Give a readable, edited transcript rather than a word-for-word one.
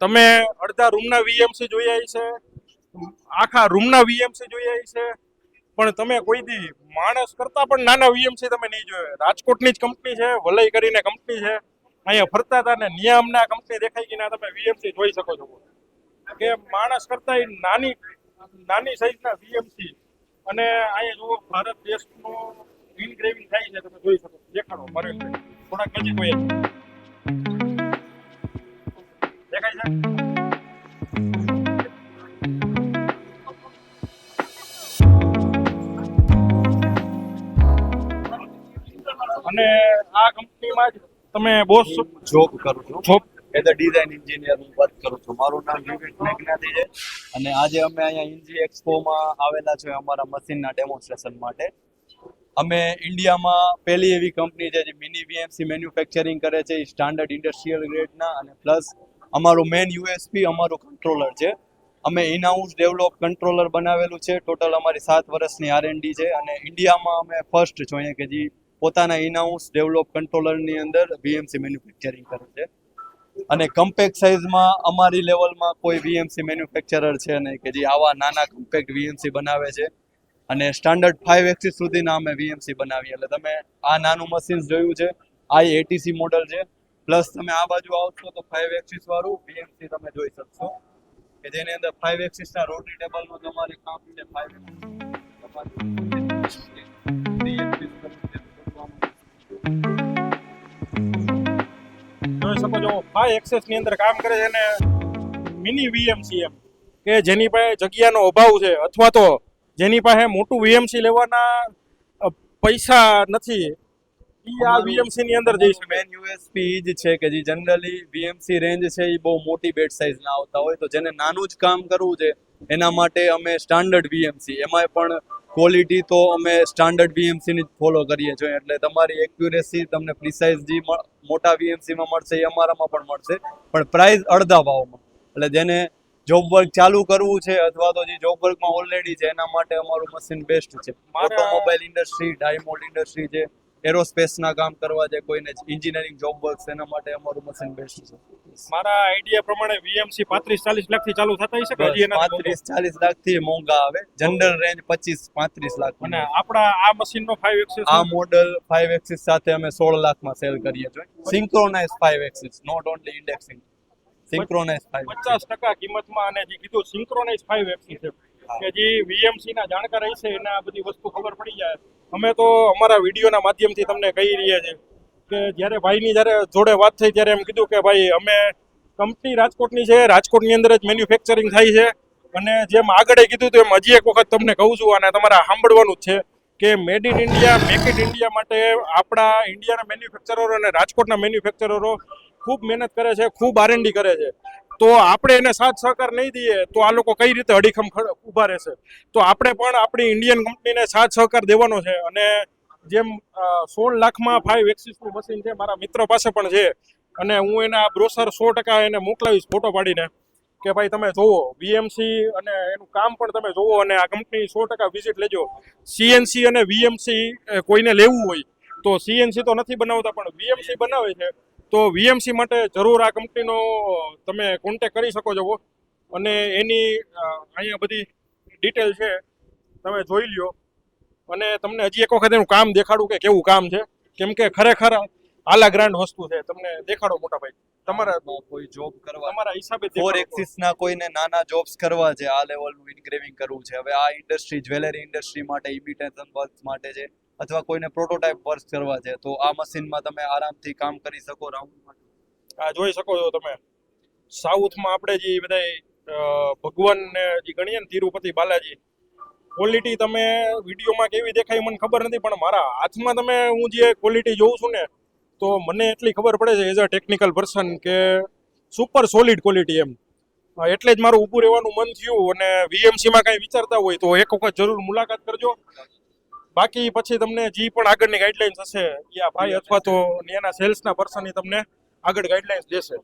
તમે અડધા રૂમના વીએમસી જોયા છે, આખા રૂમના વીએમસી જોયા છે, પણ તમે કોઈ દી માણસ કરતા પણ નાના વીએમસી તમે નહીં જોયો. રાજકોટની જ કંપની છે, વલય કરીને કંપની છે, અહીંયા ફરતા હતા ને નિયામના કંપની દેખાઈ ગઈ, તમે વીએમસી જોઈ શકો છો કે માણસ કરતા નાની નાની સાઈઝના વીએમસી. અને અહીંયા જુઓ ભારત દેશનું ઇનગ્રેવિંગ થાય છે, તમે જોઈ શકો. દેખાડો મારે થોડાક નજીક હોય દેખાય છે. અને આ કંપનીમાં જ તમે બોસ જોબ કરું છું. Job as a design engineer હું વર્ક કરું છું. મારું નામ વિવેક મેઘનાથી છે અને આજે અમે અહીંયા ઇન્જી એક્સપોમાં આવેલા છે અમારા મશીનના ડેમોન્સ્ટ્રેશન માટે. અમે ઇન્ડિયામાં પહેલી એવી કંપની છે જે મિની વીએમસી મેન્યુફેક્ચરિંગ કરે છે, એ સ્ટાન્ડર્ડ ઇન્ડસ્ટ્રીયલ ગ્રેડના. અને પ્લસ અમારું મેઇન યુએસપી અમારું કંટ્રોલર છે. અમે ઇન હાઉસ ડેવલપ કંટ્રોલર બનાવેલું છે. ટોટલ અમારી 7 વર્ષની R&D છે અને ઇન્ડિયામાં અમે ફર્સ્ટ જોઈએ કે જે પોતાના ઇન હાઉસ ડેવલપ કંટ્રોલરની અંદર વીએમસી મેન્યુફેક્ચરિંગ કરે છે. અને કમ્પેક્ટ સાઇઝમાં અમારી લેવલમાં કોઈ વીએમસી મેન્યુફેક્ચરર છે નહીં કે જે આવા નાના કમ્પેક્ટ વીએમસી બનાવે છે. અને સ્ટાન્ડર્ડ 5 એક્સિસ સુધીના અમે વીએમસી બનાવીએ. એટલે તમે આ નાનું મશીન જોયું છે, i80C મોડલ છે. પ્લસ તમે આ બાજુ આવશો તો 5 એક્સિસ વાળું વીએમસી તમે જોઈ શકશો કે જેની અંદર 5 એક્સિસના રોટરી ટેબલનું તમારે કામ છે. 5 જોઈ શકો છો 5 એક્સેસ ની અંદર કામ કરે છે. અને મિની વીએમસી એમ કે જેની પાસે જગ્યાનો અભાવ છે અથવા તો જેની પાસે મોટું વીએમસી લેવાના પૈસા નથી, એ આ વીએમસી ની અંદર જઈ શકે. મેન યુએસપી જ છે કે જે જનરલી વીએમસી રેન્જ છે એ બહુ મોટી બેડ સાઇઝના આવતા હોય, તો જેને નાનું જ કામ કરવું છે એના માટે અમે સ્ટાન્ડર્ડ વીએમસી, એમાંય પણ ક્વોલિટી તો અમે સ્ટાન્ડર્ડ વીએમસીની જ ફોલો કરીએ છીએ. એટલે તમારી એક્યુરેસી તમને પ્રિસાઇઝ જે મોટા વીએમસીમાં મળશે એ અમારામાં પણ મળશે, પણ પ્રાઇસ અડધા ભાવમાં. એટલે જેને જોબ વર્ક ચાલુ કરવું છે અથવા તો જે જોબ વર્કમાં ઓલરેડી છે એના માટે અમારું મશીન બેસ્ટ છે. ઓટોમોબાઈલ ઇન્ડસ્ટ્રી, ડાયમોલ્ડ ઇન્ડસ્ટ્રી છે, એરોસ્પેસના કામ કરવા છે, કોઈને એન્જિનિયરિંગ જોબ વર્ક એના માટે અમારું મશીન બેસ્ટ છે. મારા આઈડિયા પ્રમાણે વીએમસી 35-40 લાખ થી ચાલુ થતા હશે કે હજી એના 35-40 લાખ થી મોંઘા આવે. General range 25-35 lakh. અને આપણા આ મશીનનો 5 એક્સિસ આ મોડલ 5 એક્સિસ સાથે અમે 16 લાખમાં સેલ કરીએ છીએ. Synchronise 5 axis, not only indexing. Synchronise 5 50% કિંમતમાં. અને જે કીધું સિંક્રોનાઇઝ 5 એક્સિસ છે કે જે વીએમસી ના જાણકાર હશે એને આ બધી વસ્તુ ખબર પડી જાય. અમે તો અમારા વિડીયોના માધ્યમથી તમને કહી રહ્યા છે કે જ્યારે ભાઈની જ્યારે જોડે વાત થઈ ત્યારે એમ કીધું કે ભાઈ અમે કંપની રાજકોટની છે, રાજકોટની અંદર જ મેન્યુફેક્ચરિંગ થાય છે. અને જેમ આગળ કીધું તો એમ હજી એક વખત તમને કહું છું અને તમારે સાંભળવાનું જ છે કે made in India, make in India માટે આપણા ઇન્ડિયાના મેન્યુફેક્ચરરો અને રાજકોટના મેન્યુફેક્ચરરો ખૂબ મહેનત કરે છે, ખૂબ R&D કરે છે. તો આપણે એને સાથ સહકાર નહીં દઈએ તો આ લોકો કઈ રીતે અડીખમ ઊભા રહેશે. તો આપણે પણ આપણી ઇન્ડિયન કંપનીને સાથ સહકાર દેવાનો છે. અને જેમ 16 લાખમાં 5 એક્સિસનું મશીન છે, મારા મિત્ર પાસે પણ છે. અને હું એના બ્રોશર 100% એને મોકલાવીશ ફોટો પાડીને કે ભાઈ તમે જોવો વીએમસી અને એનું કામ પણ તમે જોવો. અને આ કંપની 100% વિઝિટ લેજો. સીએનસી અને વીએમસી કોઈને લેવું હોય તો સીએનસી તો નથી બનાવતા પણ વીએમસી બનાવે છે, તો વીએમસી માટે જરૂર આ કંપનીનો તમે કોન્ટેક કરી શકો છો. અને એની અહીંયા બધી ડિટેલ છે, તમે જોઈ લ્યો. અને તમને હજી એક વખત એનું કામ દેખાડું કે કેવું કામ છે, કેમ કે ખરેખર આલા ગ્રાન્ડ વસ્તુ છે. તમને દેખાડો મોટા ભાઈ, તમારા કોઈ જોબ કરવા, તમારા હિસાબે 4 એક્સિસના કોઈને નાના જોબ્સ કરવા છે, આ લેવલનું ઇન્ગ્રેવિંગ કરવું છે. હવે આ ઇન્ડસ્ટ્રી જ્વેલરી ઇન્ડસ્ટ્રી માટે, ઇમિટેશન વર્ક માટે છે, અથવા કોઈને પ્રોટોટાઇપ વર્ક કરવા છે, તો આ મશીનમાં તમે આરામથી કામ કરી શકો. રાઉન્ડમાં આ જોઈ શકો છો તમે. સાઉથમાં આપણે જે બધા ભગવાનને જે ગણીએ ને તિરુપતિ બાલાજી, ક્વોલિટી તમે વિડીયોમાં કેવી દેખાય મને ખબર નથી, પણ મારા હાથમાં તમે હું જે ક્વોલિટી જોઉં છું ને તો મને એટલી ખબર પડે છે એઝ અ ટેકનિકલ પર્સન કે સુપર સોલિડ ક્વોલિટી એમ. એટલે જ મારું ઊભું રહેવાનું મન થયું. અને વીએમસીમાં કાંઈ વિચારતા હોય તો એક વખત જરૂર મુલાકાત કરજો. બાકી પછી તમને જે પણ આગળની ગાઈડલાઇન્સ હશે એ આ ભાઈ અથવા તો એના સેલ્સના પર્સન તમને આગળ ગાઈડલાઇન્સ દેશે.